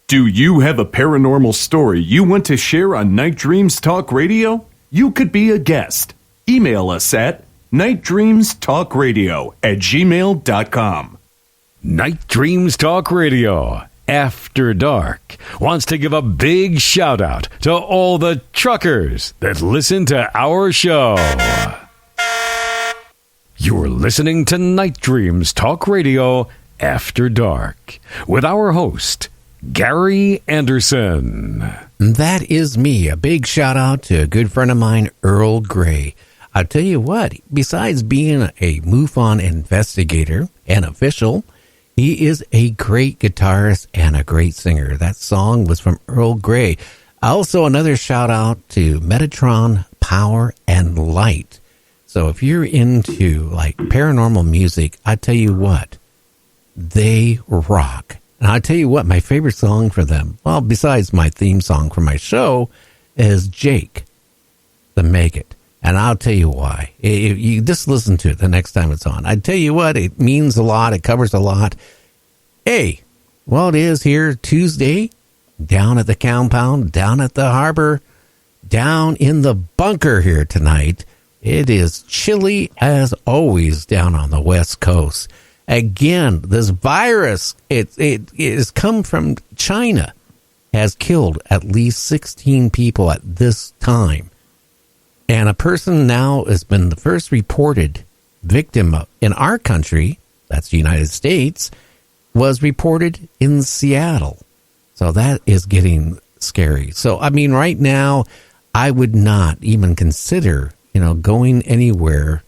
Do you have a paranormal story you want to share on Night Dreams Talk Radio? You could be a guest. Email us at nightdreamstalkradio@gmail.com. Night Dreams Talk Radio, After Dark, wants to give a big shout out to all the truckers that listen to our show. You're listening to Night Dreams Talk Radio, After Dark, with our host, Gary Anderson. That is me. A big shout out to a good friend of mine, Earl Grey. I'll tell you what, besides being a MUFON investigator and official, he is a great guitarist and a great singer. That song was from Earl Grey. Also, another shout out to Metatron Power and Light. So if you're into like paranormal music, I tell you what, they rock. And I'll tell you what, my favorite song for them, well, besides my theme song for my show, is Jake, the Maggot. And I'll tell you why. If you just listen to it the next time it's on. I tell you what, it means a lot. It covers a lot. Hey, well, it is here Tuesday, down at the compound, down at the harbor, down in the bunker here tonight. It is chilly as always down on the West Coast. Again, this virus, it has come from China, has killed at least 16 people at this time. And a person now has been the first reported victim in our country, that's the United States, was reported in Seattle. So that is getting scary. So, I mean, right now, I would not even consider, going anywhere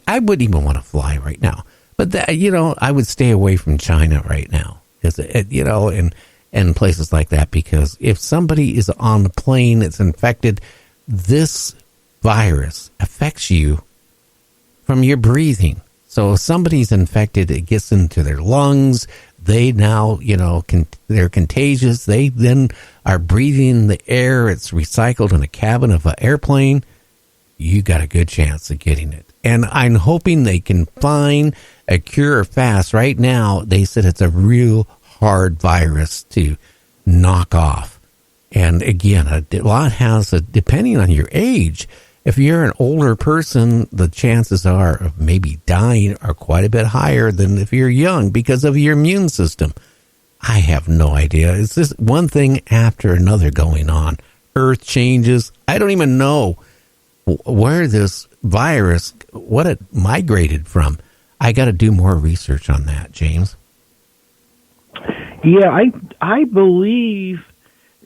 I wouldn't even want to fly right now. But, I would stay away from China right now, and places like that, because if somebody is on the plane that's infected, this virus affects you from your breathing. So if somebody's infected, it gets into their lungs. They now, they're contagious. They then are breathing the air. It's recycled in a cabin of an airplane. You got a good chance of getting it. And I'm hoping they can find a cure fast. Right now, they said it's a real hard virus to knock off. And again, a lot has, depending on your age, if you're an older person, the chances are of maybe dying are quite a bit higher than if you're young because of your immune system. I have no idea. It's just one thing after another going on. Earth changes. I don't even know where this virus, what it migrated from. I got to do more research on that, James. Yeah, I believe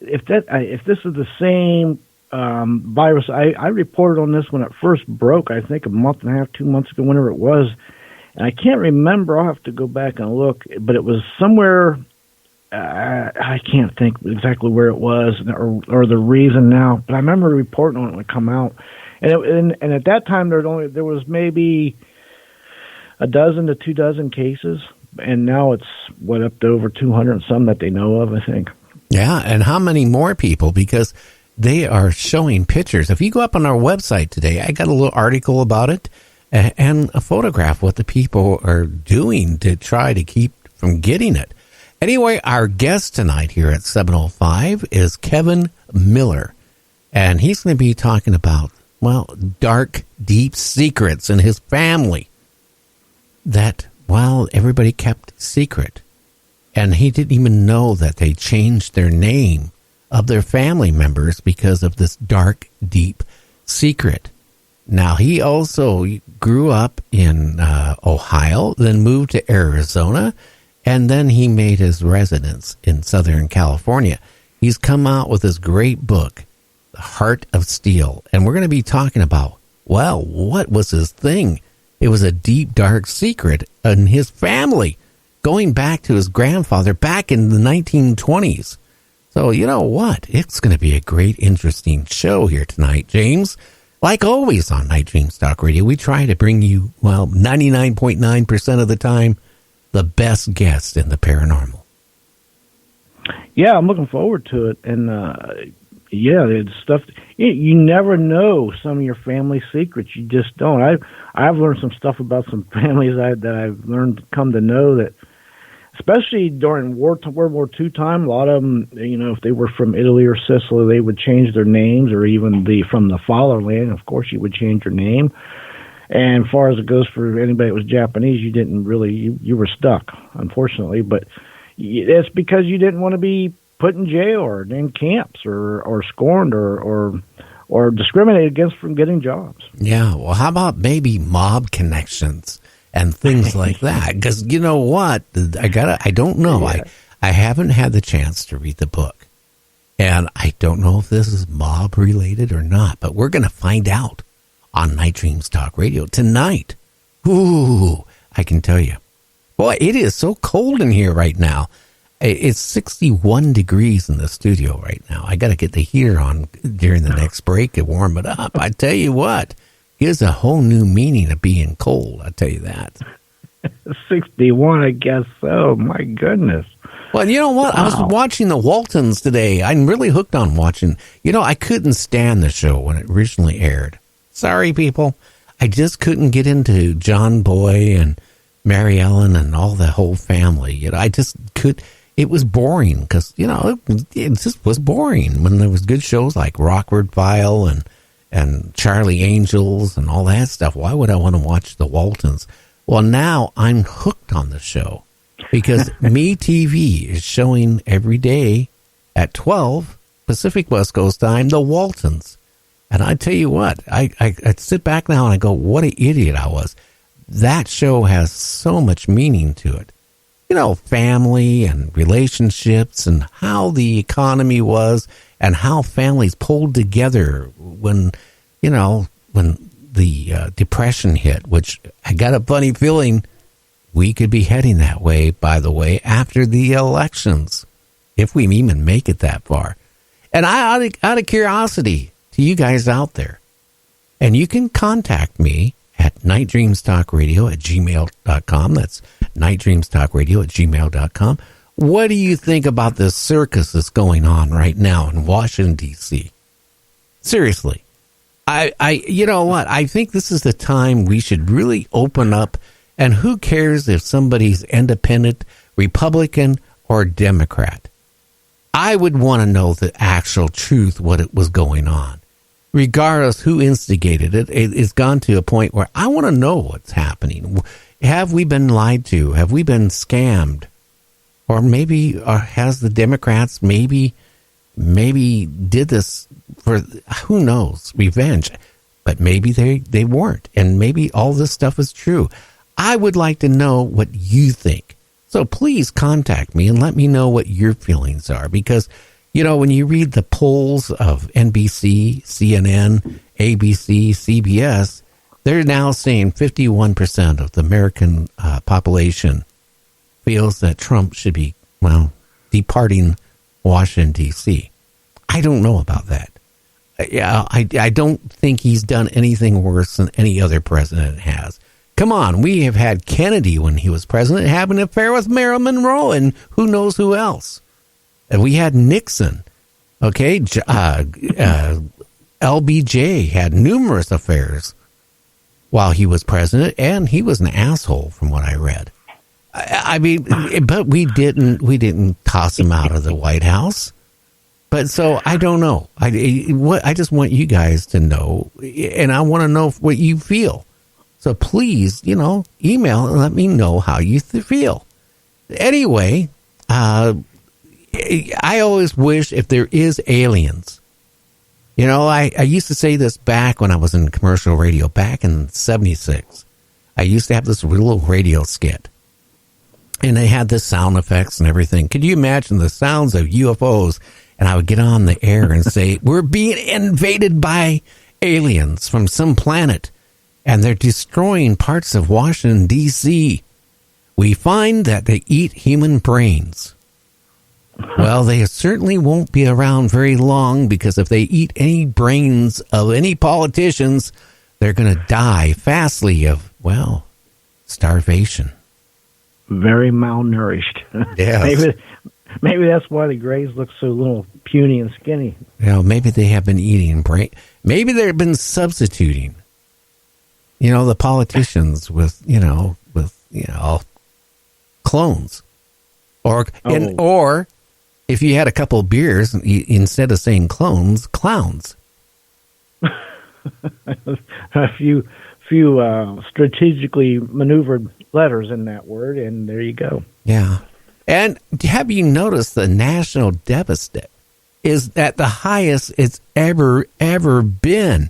if this is the same virus, I reported on this when it first broke, I think a month and a half, 2 months ago, whenever it was. And I can't remember. I'll have to go back and look. But it was somewhere, I can't think exactly where it was or the reason now. But I remember reporting on it when it come out. And at that time, there was maybe a dozen to 2 dozen cases. And now it's, up to over 200 and some that they know of, I think. Yeah, and how many more people? Because they are showing pictures. If you go up on our website today, I got a little article about it and a photograph what the people are doing to try to keep from getting it. Anyway, our guest tonight here at 705 is Kevin Miller, and he's going to be talking about, dark, deep secrets in his family that, everybody kept secret. And he didn't even know that they changed their name of their family members because of this dark, deep secret. Now, he also grew up in Ohio, then moved to Arizona, and then he made his residence in Southern California. He's come out with this great book, The Heart of Steel. And we're going to be talking about, what was his thing? It was a deep, dark secret in his family, going back to his grandfather back in the 1920s. So, you know what? It's going to be a great, interesting show here tonight, James. Like always on Night Dreams Talk Radio, we try to bring you, 99.9% of the time, the best guests in the paranormal. Yeah, I'm looking forward to it. And, it's stuff, you never know some of your family secrets. You just don't. I've learned some stuff about some families that I've come to know that especially during World War II time. A lot of them, if they were from Italy or Sicily, they would change their names, or even from the fatherland. Of course, you would change your name. And as far as it goes for anybody that was Japanese, you didn't really, you were stuck, unfortunately. But it's because you didn't want to be put in jail or in camps or scorned or discriminated against from getting jobs. Yeah, well, how about maybe mob connections and things like that? Because you know what? I don't know. Yeah. I haven't had the chance to read the book. And I don't know if this is mob related or not, but we're going to find out on Night Dreams Talk Radio tonight. Ooh, I can tell you. Boy, it is so cold in here right now. It's 61 degrees in the studio right now. I got to get the heater on during the next break and warm it up. I tell you what, here's a whole new meaning of being cold. I tell you that. 61, I guess so. My goodness. Well, you know what? Wow. I was watching the Waltons today. I'm really hooked on watching. I couldn't stand the show when it originally aired. Sorry, people. I just couldn't get into John Boy and Mary Ellen and all the whole family. I just could. It was boring because, it just was boring when there was good shows like Rockford File and Charlie Angels and all that stuff. Why would I want to watch the Waltons? Well, now I'm hooked on the show because MeTV is showing every day at 12 Pacific West Coast time, the Waltons. And I tell you what, I sit back now and I go, what an idiot I was. That show has so much meaning to it. Family and relationships and how the economy was and how families pulled together when the Depression hit, which I got a funny feeling we could be heading that way, by the way, after the elections, if we even make it that far. And out of curiosity to you guys out there, and you can contact me at nightdreamstalkradio@gmail.com. That's nightdreamstalkradio@gmail.com. What do you think about this circus that's going on right now in Washington, D.C.? Seriously. You know what? I think this is the time we should really open up, and who cares if somebody's independent, Republican, or Democrat? I would want to know the actual truth, what it was going on. Regardless who instigated it, it's gone to a point where I want to know what's happening. Have we been lied to? Have we been scammed? Or maybe has the Democrats maybe did this for, who knows, revenge. But maybe they weren't. And maybe all this stuff is true. I would like to know what you think. So please contact me and let me know what your feelings are. Because when you read the polls of NBC, CNN, ABC, CBS, they're now saying 51% of the American population feels that Trump should be, departing Washington, D.C. I don't know about that. I don't think he's done anything worse than any other president has. Come on, we have had Kennedy when he was president have an affair with Marilyn Monroe and who knows who else. We had Nixon, okay? LBJ had numerous affairs while he was president, and he was an asshole from what I read. I mean, but we didn't toss him out of the White House. But so I don't know. I just want you guys to know, and I want to know what you feel. So please, email and let me know how you feel. Anyway, I always wish if there is aliens. I used to say this back when I was in commercial radio, back in 76. I used to have this little radio skit. And they had the sound effects and everything. Could you imagine the sounds of UFOs? And I would get on the air and say, we're being invaded by aliens from some planet. And they're destroying parts of Washington, D.C. We find that they eat human brains. Well, they certainly won't be around very long, because if they eat any brains of any politicians, they're going to die fastly of, starvation. Very malnourished. Yeah. Maybe that's why the Greys look so little puny and skinny. Maybe they have been eating brain. Maybe they've been substituting. The politicians with clones. Or if you had a couple of beers, instead of saying clones, clowns. A few strategically maneuvered letters in that word, and there you go. Yeah. And have you noticed the national deficit is at the highest it's ever been?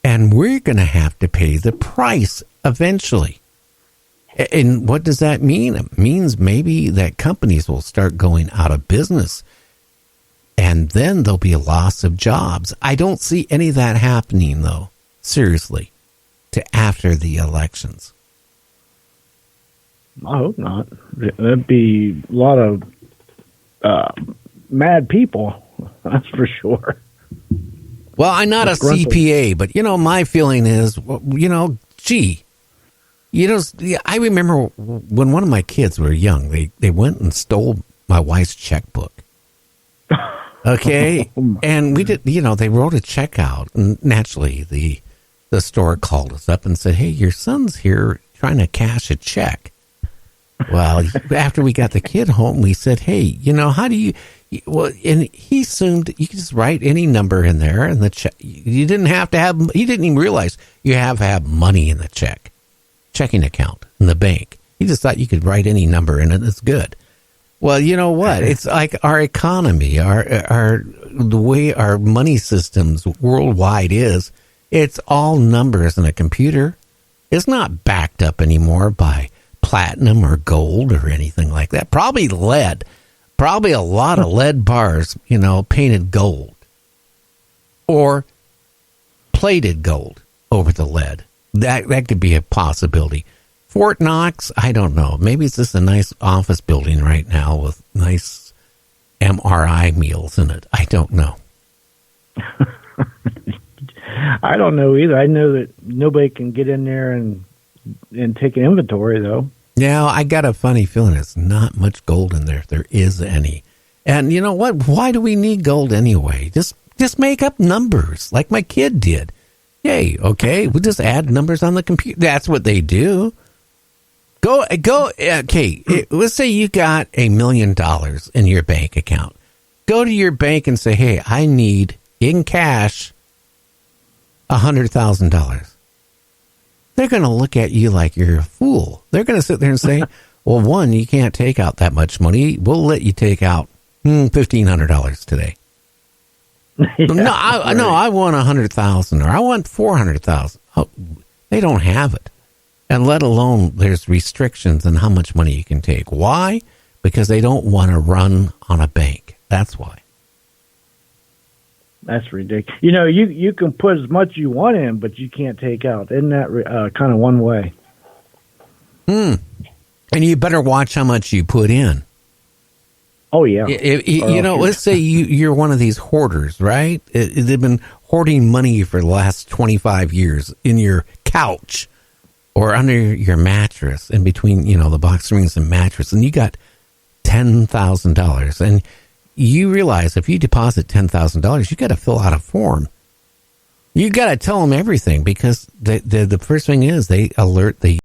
And we're going to have to pay the price eventually. And what does that mean? It means maybe that companies will start going out of business. And then there'll be a loss of jobs. I don't see any of that happening, though, seriously, to after the elections. I hope not. There'd be a lot of mad people, that's for sure. Well, I'm not a CPA, but, my feeling is, I remember when one of my kids were young, they went and stole my wife's checkbook. Okay. And we did, they wrote a check out, and naturally the store called us up and said, "Hey, your son's here trying to cash a check." Well, after we got the kid home, we said, "Hey, how do you?" Well, and he assumed you could just write any number in there, and the check. You didn't have to have. He didn't even realize you have to have money in the checking account in the bank. He just thought you could write any number in it. It's good. Well, you know what? It's like our economy, the way our money systems worldwide is. It's all numbers in a computer. It's not backed up anymore by platinum or gold or anything like that. Probably lead. Probably a lot of lead bars, painted gold. Or plated gold over the lead. That could be a possibility. Fort Knox, I don't know. Maybe it's just a nice office building right now with nice MRI meals in it. I don't know. I don't know either. I know that nobody can get in there and take an inventory, though. Yeah, I got a funny feeling there's not much gold in there if there is any. And you know what? Why do we need gold anyway? Just make up numbers like my kid did. Yay, okay, we'll just add numbers on the computer. That's what they do. Go, okay, let's say you got $1 million in your bank account. Go to your bank and say, "Hey, I need in cash $100,000. They're going to look at you like you're a fool. They're going to sit there and say, "Well, one, you can't take out that much money. We'll let you take out $1,500 today." Yeah, no, I want $100,000 or I want $400,000. Oh, they don't have it, and let alone there's restrictions on how much money you can take. Why? Because they don't want to run on a bank. That's why. That's ridiculous. You can put as much you want in, but you can't take out. Isn't that kind of one way? And you better watch how much you put in. Oh, yeah. Let's say you're one of these hoarders, right? They've been hoarding money for the last 25 years in your couch or under your mattress, in between, the box springs and mattress, and you got $10,000, and you realize if you deposit $10,000, you got to fill out a form. You got to tell them everything, because the first thing is they alert the